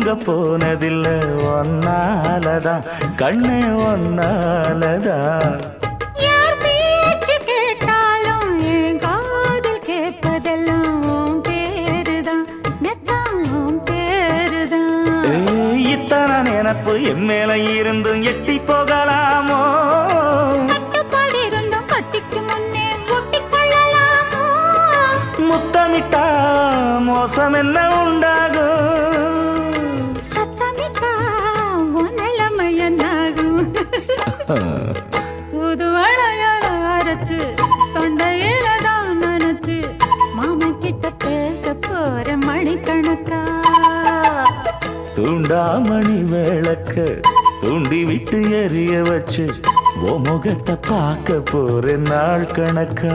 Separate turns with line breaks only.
தூங்க போனதில்லை ஒன்னாலதான் கண்ணே ஒன்னாலதான்.
யார் பேச்சு கேட்டாலும் என் காதில் கேட்பதெல்லாம் உன் பேருதான் மெத்தான் உன் பேருதான்.
இத்தனை நினப்பு என் மேல இருந்தும் எட்டி போகலாமோ?
கட்டுப்பாடு இருந்தும் கட்டிக்கு முன்னே ஒட்டிக்கொள்ளலாமோ?
முத்தமிட்டா மோசம் என்ன உண்டாகும்?
சத்தமிட்டா உன் நிலைமை என்னாகும்? புது வளையல அரைச்சு தொண்டையில தான் நினைச்சு மாமன் கிட்ட பேச போற மணிக்கணக்கா.
தூண்டாமணி விளக்க தூண்டி விட்டு எரிய வச்சு ஓ முகத்தை பார்க்க போற நாள் கணக்கா.